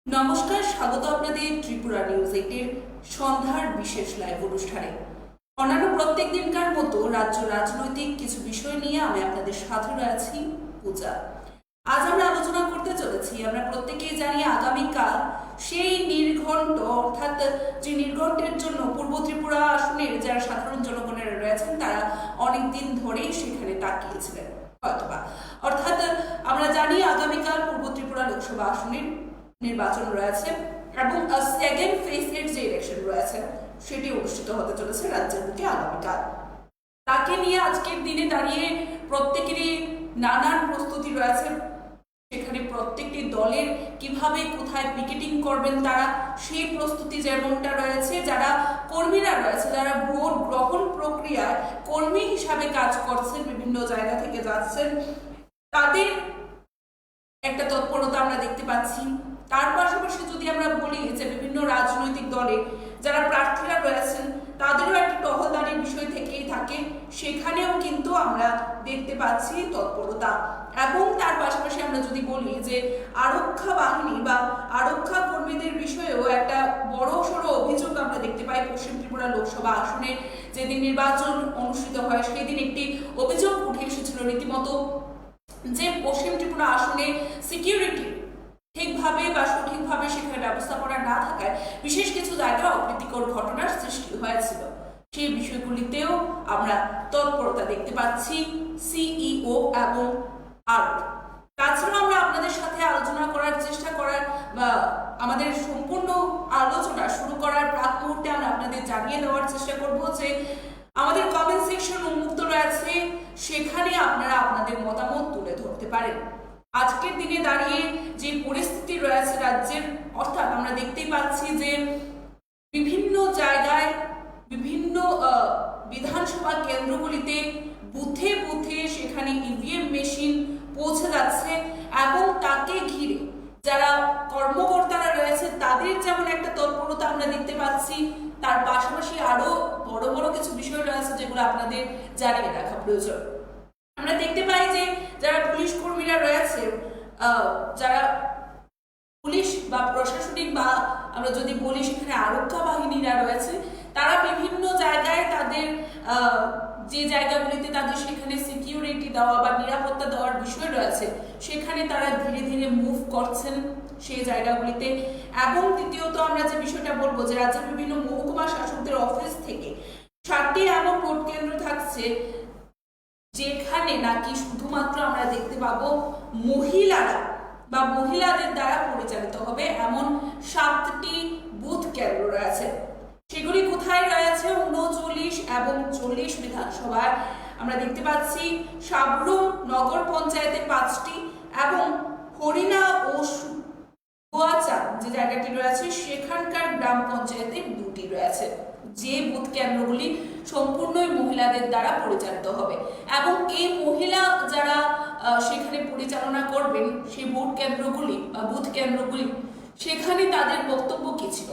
নমস্কার, স্বাগত আপনাদের ত্রিপুরা নিউজ 8-এর সন্ধ্যার বিশেষ লাইভ অনুষ্ঠানে। অন্যান্য প্রত্যেক দিনকার মতো রাজ্য রাজনৈতিক কিছু বিষয় নিয়ে আমি আপনাদের সাথে রয়েছি পূজা। আজ আমরা আলোচনা করতে চলেছি, আমরা প্রত্যেকেই জানি আগামীকাল সেই নির্ঘণ্ট, অর্থাৎ যে নির্ঘণ্টের জন্য পূর্ব ত্রিপুরা আসনের যারা সাধারণ জনগণেরা রয়েছেন তারা অনেকদিন ধরেই সেখানে তাকিয়েছিলেন হয়তোবা। অর্থাৎ আমরা জানি আগামীকাল পূর্ব ত্রিপুরা লোকসভা আসনের নির্বাচন রয়েছে এবং সেকেন্ড ফেজের যে ইলেকশন রয়েছে সেটি অনুষ্ঠিত হতে চলেছে রাজ্যের বুকে আগামীকাল। তাকে নিয়ে আজকের দিনে দাঁড়িয়ে প্রত্যেকেরই নানান প্রস্তুতি রয়েছে। সেখানে প্রত্যেকটি দলের কিভাবে কোথায় পিকেটিং করবেন তারা সেই প্রস্তুতি যেমনটা রয়েছে, যারা কর্মীরা রয়েছে, যারা ভোট গ্রহণ প্রক্রিয়ায় কর্মী হিসাবে কাজ করছেন, বিভিন্ন জায়গা থেকে যাচ্ছেন, তাদের একটা তৎপরতা আমরা দেখতে পাচ্ছি। তার পাশাপাশি যদি আমরা বলি যে বিভিন্ন রাজনৈতিক দলে যারা প্রার্থীরা রয়েছেন তাদেরও একটা টহলদারির বিষয় থেকেই থাকে, সেখানেও কিন্তু আমরা দেখতে পাচ্ছি তৎপরতা। এবং তার পাশাপাশি আমরা যদি বলি যে আরক্ষা বাহিনী বা আরক্ষা কর্মীদের বিষয়েও একটা বড় সড়ো অভিযোগ আমরা দেখতে পাই। পশ্চিম ত্রিপুরা লোকসভা আসনে যেদিন নির্বাচন অনুষ্ঠিত হয় সেই দিন একটি অভিযোগ উঠে এসেছিল রীতিমতো যে পশ্চিম ত্রিপুরা আসনে সিকিউরিটি ঠিকভাবে বা সঠিকভাবে সেখানে ব্যবস্থাপনা না থাকায় বিশেষ কিছু জায়গায় অপ্রীতিকর ঘটনার সৃষ্টি হয়েছিল। সেই বিষয়গুলিতেও আমরা তৎপরতা দেখতে পাচ্ছি সিইও এবং আরও। তাছাড়াও আমরা আপনাদের সাথে আলোচনা করার চেষ্টা করার বা আমাদের সম্পূর্ণ আলোচনা শুরু করার প্রাক মুহূর্তে আমরা আপনাদের জানিয়ে দেওয়ার চেষ্টা করব যে আমাদের কমেন্ট সেকশন উন্মুক্ত রয়েছে, সেখানে আপনারা আপনাদের মতামত তুলে ধরতে পারেন। আজকের দিনে দাঁড়িয়ে যে পরিস্থিতি রয়েছে রাজ্যের, অর্থাৎ আমরা দেখতেই পাচ্ছি যে বিভিন্ন জায়গায় বিভিন্ন বিধানসভা কেন্দ্রগুলিতে বুথে বুথে সেখানে ইভিএম মেশিন পৌঁছে যাচ্ছে এবং তাকে ঘিরে যারা কর্মকর্তারা রয়েছে তাদের যেমন একটা তৎপরতা আমরা দেখতে পাচ্ছি, তার পাশাপাশি আরো বড় বড় কিছু বিষয় রয়েছে যেগুলো আপনাদের জানিয়ে রাখা প্রয়োজন। আমরা দেখতে পাই যে যারা পুলিশ কর্মীরা রয়েছে, যারা পুলিশ বা প্রশাসনিক বা আমরা যদি বলি সেখানে আরক্ষা বাহিনীরা রয়েছে, তারা বিভিন্ন জায়গায় তাদের যে জায়গাগুলিতে তাদের সেখানে সিকিউরিটি দেওয়া বা নিরাপত্তা দেওয়ার বিষয় রয়েছে সেখানে তারা ধীরে ধীরে মুভ করছেন সেই জায়গাগুলিতে। এবং দ্বিতীয়ত আমরা যে বিষয়টা বলবো যে রাজ্যের বিভিন্ন মহকুমা শাসকদের অফিস থেকে 7টি এমন ভোট কেন্দ্র থাকছে যেখানে নাকি শুধুমাত্র আমরা দেখতে পাবো মহিলারা বা মহিলাদের দ্বারা পরিচালিত হবে এমন 7টি বুথ কেন্দ্র রয়েছে। সেগুলি কোথায় রয়েছে? 39 এবং 40 বিধানসভায় আমরা দেখতে পাচ্ছি সাবরুম নগর পঞ্চায়েতে 5টি এবং হরিণা ও গোয়াচা যে জায়গাটি রয়েছে সেখানকার গ্রাম পঞ্চায়েতে 2টি রয়েছে, যে বুথ কেন্দ্রগুলি সম্পূর্ণই মহিলাদের দ্বারা পরিচালিত হবে। এবং এই মহিলা যারা সেখানে পরিচালনা করবেন সেই ভোট কেন্দ্রগুলি বা বুথ কেন্দ্রগুলি, সেখানে তাদের বক্তব্য কি ছিল?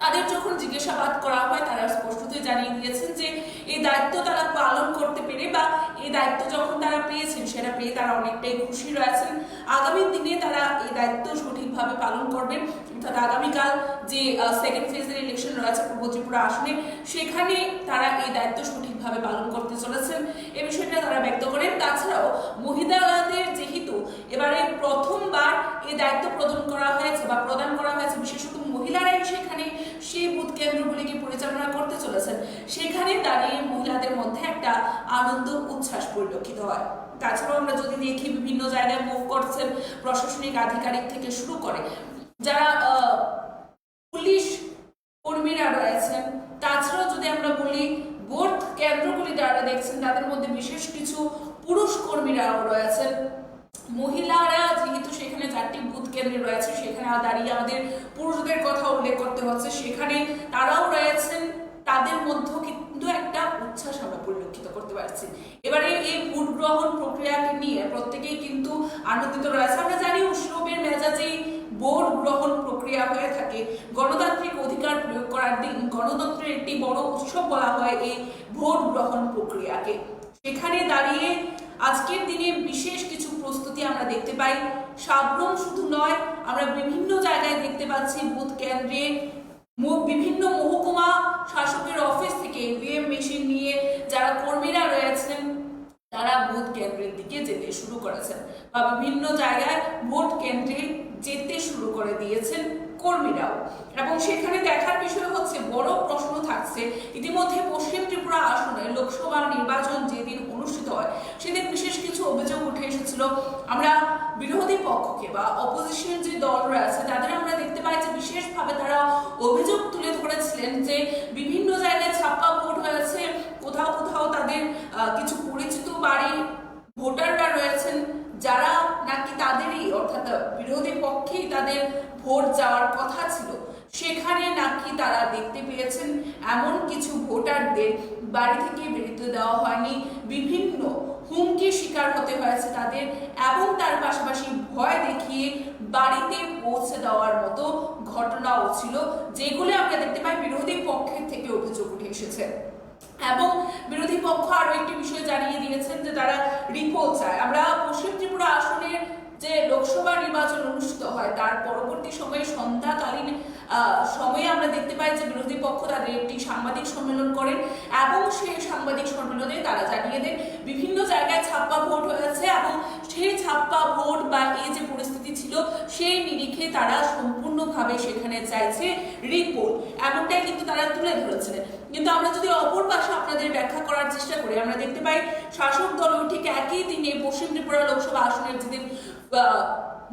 তাদের যখন জিজ্ঞাসাবাদ করা হয় তারা স্পষ্টতই জানিয়ে দিয়েছেন যে এই দায়িত্ব তারা পালন করতে পেরে বা এই দায়িত্ব যখন তারা পেয়েছেন সেটা পেয়ে তারা অনেকটাই খুশি রয়েছেন। আগামী দিনে তারা এই দায়িত্ব সঠিকভাবে পালন করবেন, অর্থাৎ আগামীকাল যে সেকেন্ড ফেজের ইলেকশন রয়েছে পূর্ব ত্রিপুরা আসনে সেখানে তারা এই দায়িত্ব সঠিকভাবে পালন করতে চলেছেন, এই বিষয়টা তারা ব্যক্ত করেন। তাছাড়াও মহিলাদের যেহেতু এবারে প্রথমবার এই দায়িত্ব প্রদান করা হয়েছে বিশেষত মহিলারাই সেখানে সেই বুথ কেন্দ্রগুলিকে পরিচালনা করতে চলেছেন, সেখানে দাঁড়িয়ে মহিলাদের মধ্যে একটা আনন্দ উচ্ছ্বাস পরিলক্ষিত হয়। তাছাড়াও আমরা যদি দেখি বিভিন্ন জায়গায় মুভ করছেন প্রশাসনিক আধিকারিক থেকে শুরু করে যারা পুলিশ কর্মীরা রয়েছেন। তাছাড়াও যদি আমরা বলি ভোট কেন্দ্রগুলি যারা দেখছেন তাদের মধ্যে বিশেষ কিছু পুরুষ কর্মীরাও রয়েছেন। মহিলারা যেহেতু সেখানে 4টি বুথ কেন্দ্রে রয়েছে সেখানে দাঁড়িয়ে আমাদের পুরুষদের কথা উল্লেখ করতে হচ্ছে, সেখানে তারাও রয়েছেন, তাদের মধ্যেও কিন্তু একটা উচ্ছ্বাস আমরা পরিলক্ষিত করতে পারছি। এবারে এই ভোট গ্রহণ প্রক্রিয়াকে নিয়ে প্রত্যেকেই কিন্তু আনন্দিত রয়েছে। আমরা জানি উৎসবের মেজাজেই ভোট গ্রহণ প্রক্রিয়া হয়ে থাকে, গণতান্ত্রিক অধিকার প্রয়োগ করার দিন গণতন্ত্রের একটি বড় উৎসব বলা হয় এই ভোট গ্রহণ প্রক্রিয়াকে। সেখানে দাঁড়িয়ে আজকের দিনে বিশেষ কিছু প্রস্তুতি আমরা দেখতে পাই। সাবরুম শুধু নয় নয়, আমরা বিভিন্ন জায়গায় দেখতে পাচ্ছি বুথ কেন্দ্রে বিভিন্ন মহকুমা শাসকের অফিস থেকে ইভিএম মেশিন নিয়ে যারা কর্মীরা রয়েছেন তারা ভোট কেন্দ্রের দিকে যেতে শুরু করেছেন বা বিভিন্ন জায়গায় ভোট কেন্দ্রে যেতে শুরু করে দিয়েছেন কর্মীরাও। এবং সেখানে দেখার বিষয় হচ্ছে, বড় প্রশ্ন থাকছে, ইতিমধ্যে পশ্চিম ত্রিপুরা আসনে লোকসভা নির্বাচন যেদিন অনুষ্ঠিত হয় সেদিন বিশেষ কিছু অভিযোগ উঠে এসেছিল। আমরা বিরোধী পক্ষকে বা অপোজিশন যে দল রয়েছে তাদের আমরা দেখতে পাই যে বিশেষভাবে তারা অভিযোগ তুলে ধরেছিলেন যে বিভিন্ন জায়গায় ছাপ্পা ভোট হয়েছে, কোথাও কোথাও তাদের কিছু পরিচিত বাড়ি ভোটাররা রয়েছেন যারা নাকি তাদেরই অর্থাৎ বিরোধী পক্ষেই তাদের ভোট যাওয়ার কথা ছিল, সেখানে নাকি তারা দেখতে পেয়েছেন এমন কিছু ভোটারদের বাড়ি থেকে বেরোতে দেওয়া হয়নি, বিভিন্ন হুমকির শিকার হতে হয়েছে তাদের, এবং তার পাশাপাশি ভয় দেখিয়ে বাড়িতে পৌঁছে দেওয়ার মতো ঘটনাও ছিল, যেগুলো আমরা দেখতে পাই বিরোধী পক্ষের থেকে অভিযোগ উঠে এসেছে। এবং বিরোধী পক্ষ আরো একটি বিষয় জানিয়ে দিয়েছেন যে তারা রিপোর্ট চায়। আমরা পশ্চিম ত্রিপুরা আসনের যে লোকসভা নির্বাচন অনুষ্ঠিত হয় তার পরবর্তী সময়ে সন্ধ্যাকালীন সময়ে আমরা দেখতে পাই যে বিরোধী পক্ষ তাদের একটি সাংবাদিক সম্মেলন করেন এবং সেই সাংবাদিক সম্মেলনে তারা জানিয়ে দেন বিভিন্ন জায়গায় ছাপ্পা ভোট হয়েছে এবং সেই ছাপ্পা ভোট বা এই যে পরিস্থিতি ছিল সেই নিরিখে তারা সম্পূর্ণভাবে সেখানে চাইছে রিপোর্ট, এমনটাই কিন্তু তারা তুলে ধরেছিলেন। কিন্তু আমরা যদি অপর পাশে আপনাদের ব্যাখ্যা করার চেষ্টা করি, আমরা দেখতে পাই শাসক দলও ঠিক একই দিনে পশ্চিম ত্রিপুরা লোকসভা আসনের যেদিন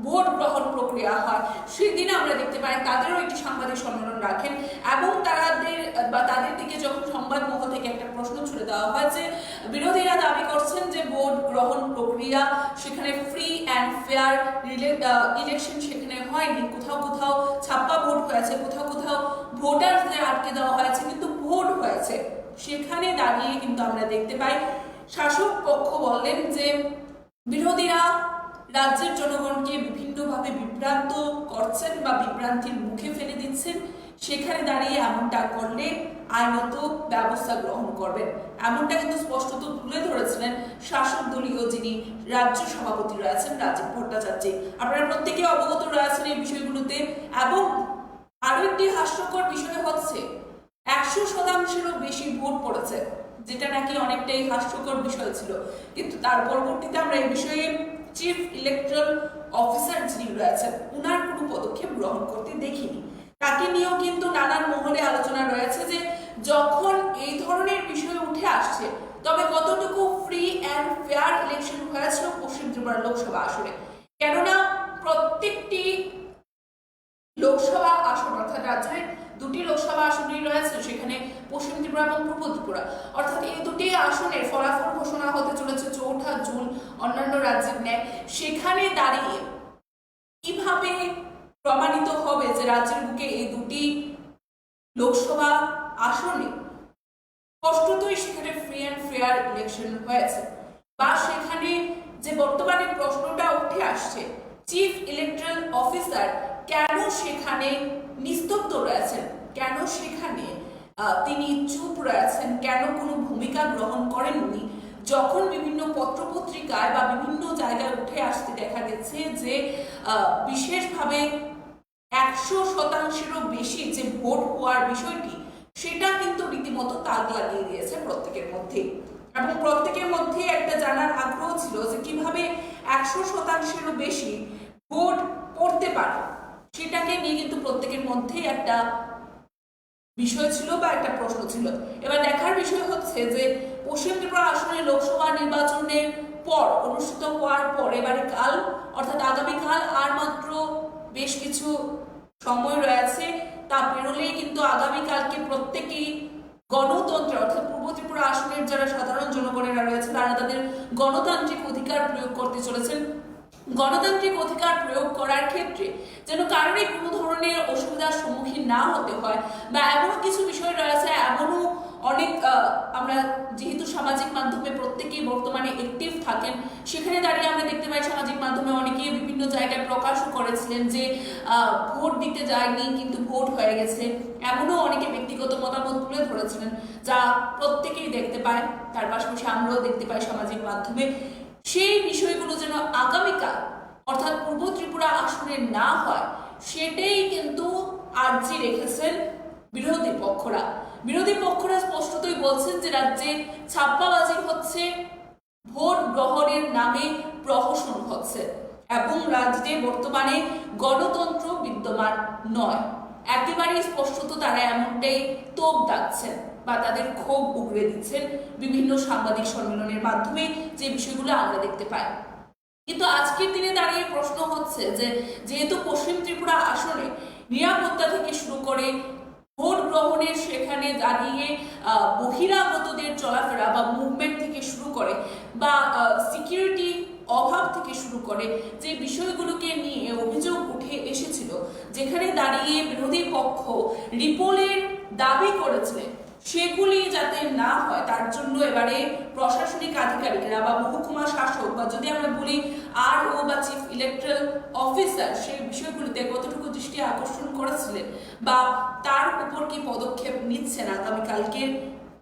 ভোট গ্রহণ প্রক্রিয়া হয় সেদিন আমরা দেখতে পাই তাদেরও একটি সাংবাদিক সম্মেলন রাখেন এবং তাদের দিকে যখন সংবাদ মহল থেকে একটা প্রশ্ন ছুড়ে দেওয়া হয় যে বিরোধীরা দাবি করছেন যে ভোট গ্রহণ প্রক্রিয়া সেখানে ফ্রি অ্যান্ড ফেয়ার ইলেকশন সেখানে হয়নি, কোথাও কোথাও ছাপ্পা ভোট হয়েছে, কোথাও কোথাও ভোটারদের আটকে দেওয়া হয়েছে, কিন্তু ভোট হয়েছে, সেখানে দাঁড়িয়ে কিন্তু আমরা দেখতে পাই শাসক পক্ষ বললেন যে বিরোধীরা রাজ্যের জনগণকে বিভিন্নভাবে বিভ্রান্ত করছেন বা বিভ্রান্তির মুখে ফেলে দিচ্ছেন, সেখানে দাঁড়িয়ে এমনটা করলে আইনত ব্যবস্থা গ্রহণ করবেন, এমনটা কিন্তু স্পষ্টত তুলে ধরেছিলেন শাসক দলীয় যিনি রাজ্য সভাপতি রয়েছেন রাজীব ভট্টাচার্য। আপনারা প্রত্যেকে অবগত রয়েছেন এই বিষয়গুলোতে। এবং আরো একটি হাস্যকর বিষয় হচ্ছে 100%-এরও বেশি ভোট পড়েছে, যেটা নাকি অনেকটাই হাস্যকর বিষয় ছিল, কিন্তু তার পরবর্তীতে আমরা এই বিষয়ে চিফ ইলেকট্রাল অফিসার যিনি রয়েছেন উনার কোনো পদক্ষেপ গ্রহণ করতে দেখিনি। তাকে নিয়েও কিন্তু নানান মহলে আলোচনা রয়েছে যে যখন এই ধরনের বিষয় উঠে আসছে তবে কতটুকু ফ্রি অ্যান্ড ফেয়ার ইলেকশন হয়েছিল পশ্চিম ত্রিপুরা লোকসভা আসনে, কেননা প্রত্যেকটি লোকসভা আসন অর্থাৎ রাজ্যের দুটি লোকসভা আসনই রয়েছে, সেখানে পশ্চিম ত্রিপুরা এবং পূর্ব ত্রিপুরা অর্থাৎ এই দুটি আসনের ফলাফল ঘোষণা হতে চলেছে 4 জুন অন্যান্য রাজ্যের ন্যায়। সেখানে দাঁড়িয়ে কিভাবে প্রমাণিত হবে যে রাজ্যের বুকে এই দুটি লোকসভা আসনে স্পষ্টতই সেখানে ফ্রি অ্যান্ড ফেয়ার ইলেকশন হয়েছে, বা সেখানে যে বর্তমানে প্রশ্নটা উঠে আসছে চিফ ইলেকট্রাল অফিসার কেন সেখানে নিস্তব্ধ রয়েছেন, কেন সেখানে তিনি চুপ রয়েছেন, কেন কোনো ভূমিকা গ্রহণ করেননি, যখন বিভিন্ন পত্রপত্রিকায় বা বিভিন্ন জায়গায় উঠে আসতে দেখা গেছে যে বিশেষভাবে 100%-এরও বেশি যে ভোট হওয়ার বিষয়টি সেটা কিন্তু রীতিমতো তাক লাগিয়ে দিয়েছে প্রত্যেকের মধ্যে, এবং প্রত্যেকের মধ্যে একটা জানার আগ্রহ ছিল যে কিভাবে 100%-এরও বেশি ভোট পড়তে পারে, সেটাকে নিয়ে কিন্তু প্রত্যেকের মধ্যে একটা বিষয় ছিল বা একটা প্রশ্ন ছিল। এবার দেখার বিষয় হচ্ছে যে পশ্চিম ত্রিপুরা আসনে লোকসভা নির্বাচনের পর অনুষ্ঠিত হওয়ার পর এবারে কাল অর্থাৎ আগামীকাল আর মাত্র বেশ কিছু সময় রয়েছে, তা পেরোলেই কিন্তু আগামীকালকে প্রত্যেকেই গণতন্ত্র অর্থাৎ পূর্ব ত্রিপুরা আসনের যারা সাধারণ জনগণেরা রয়েছে তারা তাদের গণতান্ত্রিক অধিকার প্রয়োগ করতে চলেছেন। গণতান্ত্রিক অধিকার প্রয়োগ করার ক্ষেত্রে যেন কারোরই কোনো ধরনের অসুবিধার সম্মুখীন না হতে হয়, বা এমনও কিছু বিষয় রয়েছে, এমনও অনেক আমরা যেহেতু সামাজিক মাধ্যমে প্রত্যেকেই বর্তমানে অ্যাক্টিভ থাকেন, সেখানে দাঁড়িয়ে আমরা দেখতে পাই সামাজিক মাধ্যমে অনেকেই বিভিন্ন জায়গায় প্রকাশও করেছিলেন যে ভোট দিতে যায়নি কিন্তু ভোট হয়ে গেছে, এমনও অনেকে ব্যক্তিগত মতামত তুলে ধরেছিলেন যা প্রত্যেকেই দেখতে পায়, তার পাশাপাশি আমরাও দেখতে পাই সামাজিক মাধ্যমে। সেই বিষয়গুলো যেন আগামীকাল অর্থাৎ পূর্ব ত্রিপুরা আসনে না হয়, সেটাই কিন্তু আর্জি রেখেছেন বিরোধী পক্ষরা স্পষ্টতই বলছেন যে রাজ্যে ছাপ্পাবাজি হচ্ছে, ভোট গ্রহণের নামে প্রহসন হচ্ছে এবং রাজ্যে বর্তমানে গণতন্ত্র বিদ্যমান নয়। একেবারে স্পষ্টত তারা এমনটাই তোপ দাগছেন বা তাদের ক্ষোভ উগড়ে দিচ্ছেন বিভিন্ন সাংবাদিক সম্মেলনের মাধ্যমে, যে বিষয়গুলো আমরা দেখতে পাই। কিন্তু আজকের দিনে দাঁড়িয়ে প্রশ্ন হচ্ছে যে যেহেতু পশ্চিম ত্রিপুরা আসনে নিরাপত্তা থেকে শুরু করে ভোট গ্রহণের সেখানে দাঁড়িয়ে বহিরাগতদের চলাফেরা বা মুভমেন্ট থেকে শুরু করে বা সিকিউরিটি অভাব থেকে শুরু করে যে বিষয়গুলোকে নিয়ে অভিযোগ উঠে এসেছিল, যেখানে দাঁড়িয়ে বিরোধী পক্ষ রিপোলের দাবি করেছিলেন, সেগুলি যাতে না হয় তার জন্য এবারে প্রশাসনিক আধিকারিকরা বা মহকুমা শাসক বা যদি আমরা বলি আরও বা চিফ ইলেকট্রাল অফিসার সেই বিষয়গুলিতে কতটুকু দৃষ্টি আকর্ষণ করেছিলেন বা তার উপর কি পদক্ষেপ নিচ্ছেন আগামীকালকে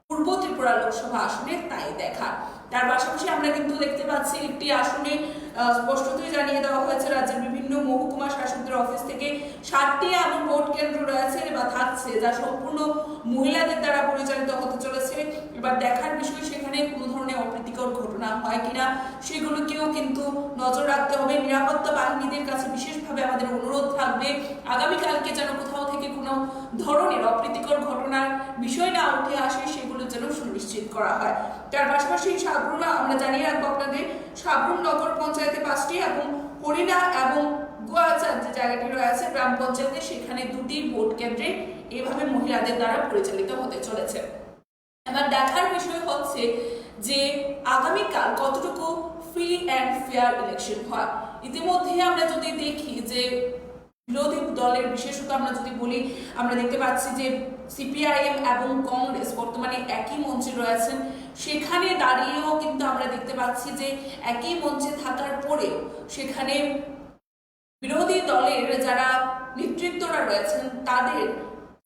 পূর্ব ত্রিপুরা লোকসভা আসনে তাই দেখা। তার পাশাপাশি আমরা কিন্তু দেখতে পাচ্ছি একটি আসনে স্পষ্টতই জানিয়ে দেওয়া হয়েছে রাজ্যের বিভিন্ন মহকুমা শাসকদের অফিস থেকে 60টি এমন ভোট কেন্দ্র রয়েছে বা থাকছে যা সম্পূর্ণ মহিলাদের দ্বারা পরিচালিত হতে চলেছে। এবার দেখার বিষয় সেখানে কোনো ধরনের অপ্রীতিকর ঘটনা হয় কিনা সেগুলোকেও কিন্তু নজর রাখতে হবে। নিরাপত্তা বাহিনীদের কাছে বিশেষভাবে আমাদের অনুরোধ থাকবে আগামীকালকে যেন কোথাও থেকে কোনো ধরনের অপ্রীতিকর ঘটনার বিষয় না উঠে আসে, সেগুলো যেন সুনিশ্চিত করা হয়। তার পাশাপাশি সাবরুম আমরা জানিয়ে রাখবো আপনাদের, সাবরুম নগর পঞ্চায়েতে 5টি এবং হরিণা এবং গোয়াচার যে জায়গাটি রয়েছে গ্রাম পঞ্চায়েতে সেখানে 2টি ভোট কেন্দ্রে এভাবে মহিলাদের দ্বারা পরিচালিত হতে চলেছে। এবার দেখার বিষয় হচ্ছে যে আগামীকাল কতটুকু ফ্রি অ্যান্ড ফেয়ার ইলেকশন হয়। ইতিমধ্যে আমরা যদি দেখি যে বিরোধী দলের বিশেষত আমরা যদি বলি, আমরা দেখতে পাচ্ছি যে সিপিআইএম এবং কংগ্রেস বর্তমানে একই মঞ্চে রয়েছেন। সেখানে দাঁড়িয়েও কিন্তু আমরা দেখতে পাচ্ছি যে একই মঞ্চে থাকার পরেও সেখানে বিরোধী দলের যারা নেতৃত্বরা রয়েছেন তাদের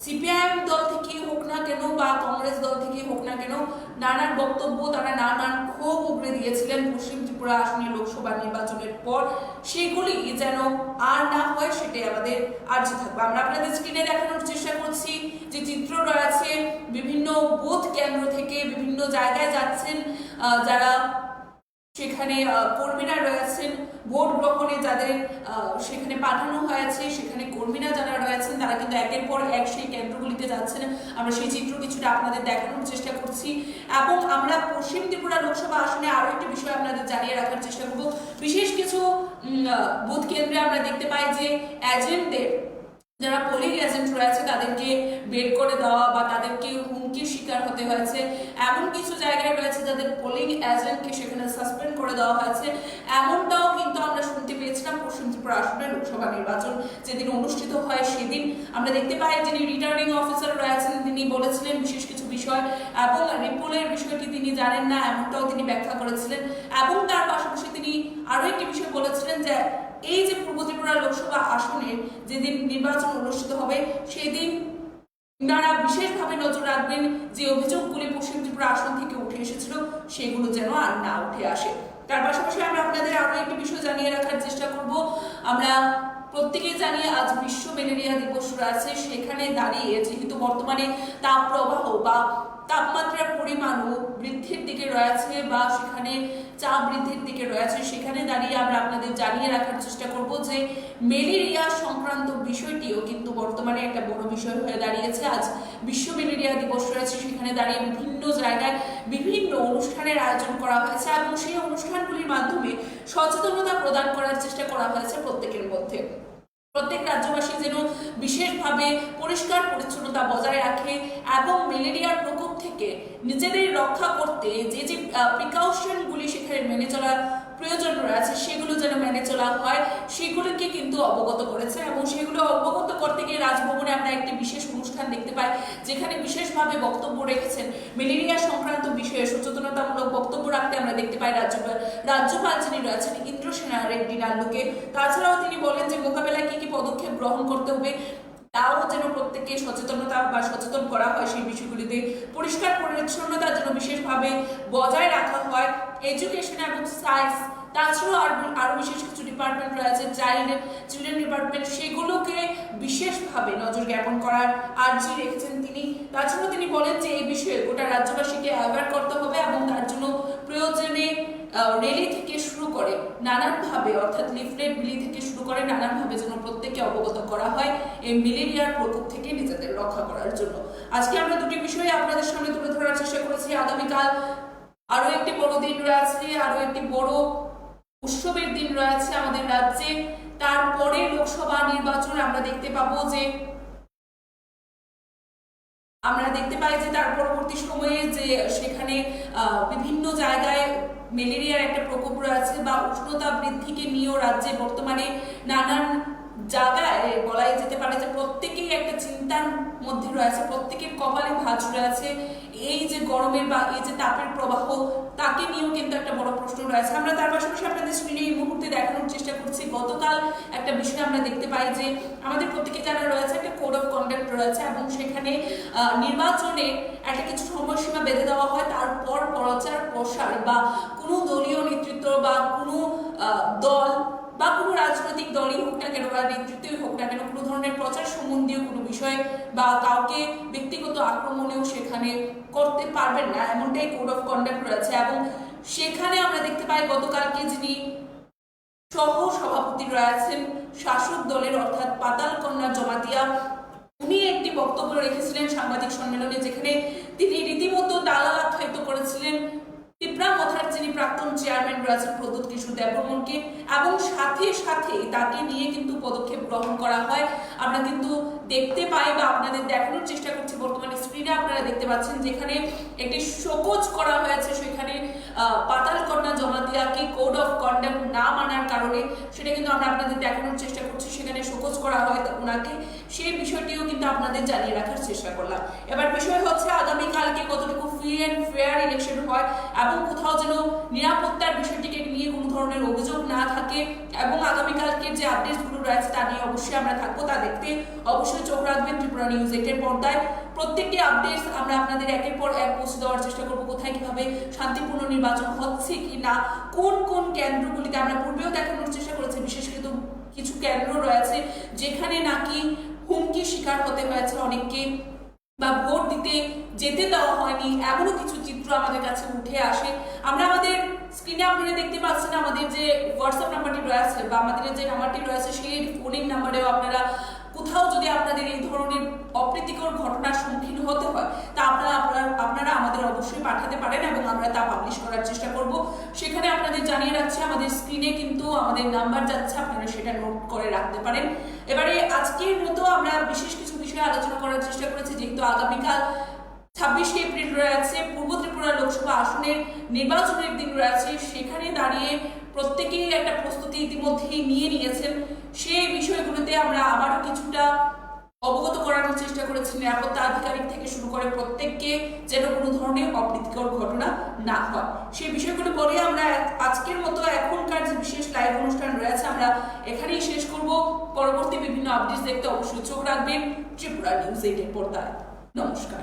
সিপিআইএম দল থেকে হোক না কেন বা কংগ্রেস দল থেকে হোক না কেন নানান বক্তব্য, তারা নানান ক্ষোভ উগড়ে দিয়েছিলেন পশ্চিম ত্রিপুরা আসনে লোকসভা নির্বাচনের পর। সেগুলি যেন আর না হয় সেটাই আমাদের আর্জি থাকবে। আমরা আপনাদের স্ক্রিনে দেখানোর চেষ্টা করছি যে চিত্র রয়েছে বিভিন্ন বুথ কেন্দ্র থেকে বিভিন্ন জায়গায় যাচ্ছেন যারা সেখানে কর্মীরা রয়েছেন ভোট গ্রহণে, যাদের সেখানে পাঠানো হয়েছে সেখানে কর্মীরা যারা রয়েছেন তারা কিন্তু একের পর এক সেই কেন্দ্রগুলিতে যাচ্ছেন। আমরা সেই চিত্র কিছুটা আপনাদের দেখানোর চেষ্টা করছি এবং আমরা পশ্চিম ত্রিপুরা লোকসভা আসনে আরো একটি বিষয় আপনাদের জানিয়ে রাখার চেষ্টা করব। বিশেষ কিছু বুথ কেন্দ্রে আমরা দেখতে পাই যে এজেন্টদের, যারা পোলিং এজেন্ট রয়েছে তাদেরকে বের করে দেওয়া বা তাদেরকে হুমকির শিকার হতে হয়েছে। এমন কিছু জায়গায় রয়েছে যাদের পোলিং এজেন্টকে সেখানে সাসপেন্ড করে দেওয়া হয়েছে। এমনটাও কিন্তু আমরা শুনতে পেয়েছিলাম পশ্চিম ত্রিপুরা আসনে লোকসভা নির্বাচন যেদিন অনুষ্ঠিত হয় সেদিন। আমরা দেখতে পাই যিনি রিটার্নিং অফিসার রয়েছেন তিনি বলেছিলেন বিশেষ কিছু বিষয় এবং রিপোলের বিষয়টি তিনি জানেন না এমনটাও তিনি ব্যাখ্যা করেছিলেন এবং তার পাশাপাশি তিনি আরো একটি বিষয় বলেছিলেন যে এই যে পূর্ব ত্রিপুরা লোকসভা আসনের যেদিন নির্বাচন অনুষ্ঠিত হবে সেদিন তারা বিশেষভাবে নজর রাখবেন যে অভিযোগগুলি পশ্চিম ত্রিপুরা আসন থেকে উঠে এসেছিল সেগুলো যেন আর না উঠে আসে। তার পাশাপাশি আমরা আপনাদের আরো একটি বিষয় জানিয়ে রাখার চেষ্টা করব। আমরা প্রত্যেকেই জানি আজ বিশ্ব ম্যালেরিয়া দিবস রয়েছে। সেখানে দাঁড়িয়ে যেহেতু বর্তমানে তাপ প্রবাহ বা তাপমাত্রার পরিমাণও বৃদ্ধির দিকে রয়েছে বা সেখানে চাপ বৃদ্ধির দিকে রয়েছে, সেখানে দাঁড়িয়ে আমরা আপনাদের জানিয়ে রাখার চেষ্টা করব যে ম্যালেরিয়া সংক্রান্ত বিষয়টিও কিন্তু বর্তমানে একটা বড় বিষয় হয়ে দাঁড়িয়েছে। আজ বিশ্ব ম্যালেরিয়া দিবস রয়েছে, সেখানে দাঁড়িয়ে বিভিন্ন জায়গায় বিভিন্ন অনুষ্ঠানের আয়োজন করা হয়েছে এবং সেই অনুষ্ঠানগুলির মাধ্যমে সচেতনতা প্রদান করার চেষ্টা করা হয়েছে প্রত্যেকের মধ্যে। প্রত্যেক রাজ্যবাসী যেন বিশেষভাবে পরিষ্কার পরিচ্ছন্নতা বজায় রাখে এবং ম্যালেরিয়ার প্রকোপ থেকে নিজেদের রক্ষা করতে যে যে প্রিকশনগুলি সেখানে মেনে চলা প্রয়োজন রয়েছে সেগুলো যেন মেনে চলা হয় সেগুলোকে কিন্তু অবগত করেছে এবং সেগুলো অবগত করতে গিয়ে রাজভবনে আমরা একটি বিশেষ অনুষ্ঠান দেখতে পাই যেখানে বিশেষভাবে বক্তব্য রেখেছেন ম্যালেরিয়া সংক্রান্ত বিষয়ে সচেতনতামূলক বক্তব্য রাখতে আমরা দেখতে পাই রাজ্যপাল যিনি রয়েছেন ইন্দ্রসেনা রেড্ডি নাল্লুকে। তাছাড়াও তিনি বলেন যে মোকাবেলায় কি কি পদক্ষেপ গ্রহণ করতে হবে তাও যেন প্রত্যেককে সচেতনতা বা সচেতন করা হয়, সেই বিষয়গুলিতে পরিষ্কার পরিচ্ছন্নতা যেন বিশেষভাবে বজায় রাখা হয়, এডুকেশন এবং সায়েন্স তাছাড়াও আরো বিশেষ কিছু ডিপার্টমেন্ট রয়েছে, চিলড্রেন ডিপার্টমেন্ট, সেগুলোকে বিশেষভাবে নজর জ্ঞাপন করার আর্জি রেখেছেন তিনি। তাছাড়াও তিনি বলেন যে এই বিষয়ে গোটা রাজ্যবাসীকে অ্যাওয়্যার করতে হবে এবং তার জন্য প্রয়োজনে রেলি থেকে শুরু করে নানানভাবে, অর্থাৎ লিফলেট বিলি থেকে শুরু করে নানানভাবে যেন প্রত্যেককে অবগত করা হয় এই ম্যালেরিয়ার প্রকোপ থেকে নিজেদের রক্ষা করার জন্য। আজকে আমরা দুটি বিষয়ে আপনাদের সামনে তুলে ধরার চেষ্টা করেছি। আগামীকাল আরো একটি বড় দিন রয়েছে, আরো একটি বড় উৎসবের দিন রয়েছে আমাদের রাজ্যে। তারপরে লোকসভা নির্বাচন আমরা দেখতে পাই যে তার পরবর্তী সময়ে যে সেখানে বিভিন্ন জায়গায় ম্যালেরিয়ার একটা প্রকোপ রয়েছে বা উষ্ণতা বৃদ্ধিকে নিয়েও রাজ্যে বর্তমানে নানান জায়গায় বলাই যেতে পারে যে প্রত্যেকেই একটা চিন্তার মধ্যে রয়েছে, প্রত্যেকের কপালে ভাঁজ রয়েছে। এই যে গরমের বা এই যে তাপের প্রবাহ, তাকে নিয়েও কিন্তু একটা বড় প্রশ্ন রয়েছে। আমরা তার পাশাপাশি আপনাদের স্ক্রিনে এই মুহূর্তে দেখানোর চেষ্টা করছি, গতকাল একটা বিষয় আমরা দেখতে পাই যে আমাদের প্রত্যেকে জানা রয়েছে একটা কোড অফ কন্ডাক্ট রয়েছে এবং সেখানে নির্বাচনে একটা কিছু সময়সীমা বেঁধে দেওয়া হয়, তারপর প্রচার প্রসার বা কোনো দলীয় নেতৃত্ব বা কোনো দল বা কোনো রাজনৈতিক দলই হোক না কেন বা নেতৃত্বই হোক না কেন কোনো ধরনের প্রচার সম্বন্ধীয় কোনো বিষয় বা কাউকে ব্যক্তিগত আক্রমণেও সেখানে করতে পারবেন না, এমনটাই কোড অফ কন্ডাক্ট রয়েছে। এবং সেখানে আমরা দেখতে পাই গতকালকে যিনি সহ সভাপতি রয়েছেন শাসক দলের অর্থাৎ পাতালকন্যা জমাতিয়া, উনি একটি বক্তব্য রেখেছিলেন সাংবাদিক সম্মেলনে, যেখানে তিনি রীতিমতো দালাল আখ্যায়িত করেছিলেন ত্রিপুরা মথার যিনি প্রাক্তন চেয়ারম্যান রয়েছেন প্রদ্যুৎ কিশোর দেববর্মনকে, এবং সাথে সাথে তাকে নিয়ে কিন্তু পদক্ষেপ গ্রহণ করা হয়। আমরা কিন্তু দেখতে পাই বা আপনাদের দেখানোর চেষ্টা করছি, বর্তমানে স্ক্রিনে আপনারা দেখতে পাচ্ছেন যেখানে একটি শোকজ করা হয়েছে, সেখানে পাতালকন্যা জমাতিয়াকে কোড অফ কন্ডাক্ট না মানার কারণে, সেটা কিন্তু আমরা আপনাদের দেখানোর চেষ্টা করছি, সেখানে শোকজ করা হয় ওনাকে, সেই বিষয়টিও কিন্তু আপনাদের জানিয়ে রাখার চেষ্টা করলাম। এবার বিষয় হচ্ছে আগামীকালকে কতটুকু ফ্রি অ্যান্ড ফেয়ার ইলেকশন হয় এবং কোথাও যেন নিরাপত্তার বিষয়টিকে নিয়ে কোনো ধরনের অভিযোগ না থাকে, এবং আগামীকালকে যে আপডেটসগুলো রয়েছে তা নিয়ে অবশ্যই আমরা থাকবো। তা দেখতে অবশ্যই চোখ রাখবেন ত্রিপুরা নিউজ 8 পর্দায়। প্রত্যেকটি আপডেটস আমরা আপনাদের একের পর এক পৌঁছে দেওয়ার চেষ্টা করবো, কোথায় কিভাবে শান্তিপূর্ণ নির্বাচন হচ্ছে কি না, কোন কোন কেন্দ্রগুলিতে আমরা পূর্বেও দেখানোর চেষ্টা করেছি, বিশেষ করে কিছু কেন্দ্র রয়েছে যেখানে নাকি হুমকি শিকার হতে হয়েছে অনেককে বা ভোট দিতে যেতে দেওয়া হয়নি, এমনও কিছু চিত্র আমাদের কাছে উঠে আসে। আমরা আমাদের স্ক্রিনে আপনারা দেখতে পাচ্ছেন আমাদের যে হোয়াটসঅ্যাপ নাম্বারটি রয়েছে বা আমাদের যে নাম্বারটি রয়েছে সেই ফোনিং নাম্বারেও আপনারা কোথাও যদি আপনাদের এই ধরনের অপ্রীতিকর ঘটনার সম্মুখীন হতে হয় তা আপনারা আমাদের অবশ্যই পাঠাতে পারেন এবং আমরা তা পাবলিশ করার চেষ্টা করব। সেখানে আপনাদের জানিয়ে রাখছি আমাদের স্ক্রিনে কিন্তু আমাদের নাম্বার যাচ্ছে, আপনারা সেটা নোট করে রাখতে পারেন। এবারে আজকের মতো আমরা বিশেষ কিছু বিষয়ে আলোচনা করার চেষ্টা করেছি, যেহেতু আগামীকাল 26 এপ্রিল রয়েছে, পূর্ব ত্রিপুরা লোকসভা আসনের নির্বাচনের দিন রয়েছে, সেখানে দাঁড়িয়ে প্রত্যেকেই একটা প্রস্তুতি ইতিমধ্যেই নিয়ে নিয়েছেন। সেই বিষয়গুলোতে আমরা আবারও কিছুটা অবগত করানোর চেষ্টা করেছি, নিরাপত্তা আধিকারিক থেকে শুরু করে প্রত্যেককে যেন কোনো ধরনের অপ্রীতিকর ঘটনা না হয়। সেই বিষয়গুলো বলে আমরা আজকের মতো এখনকার যে বিশেষ লাইভ অনুষ্ঠান রয়েছে আমরা এখানেই শেষ করব। পরবর্তী বিভিন্ন আপডেটস দেখতে অবশ্যই চোখ রাখবেন ত্রিপুরা নিউজ 8 পর্দায়। নমস্কার।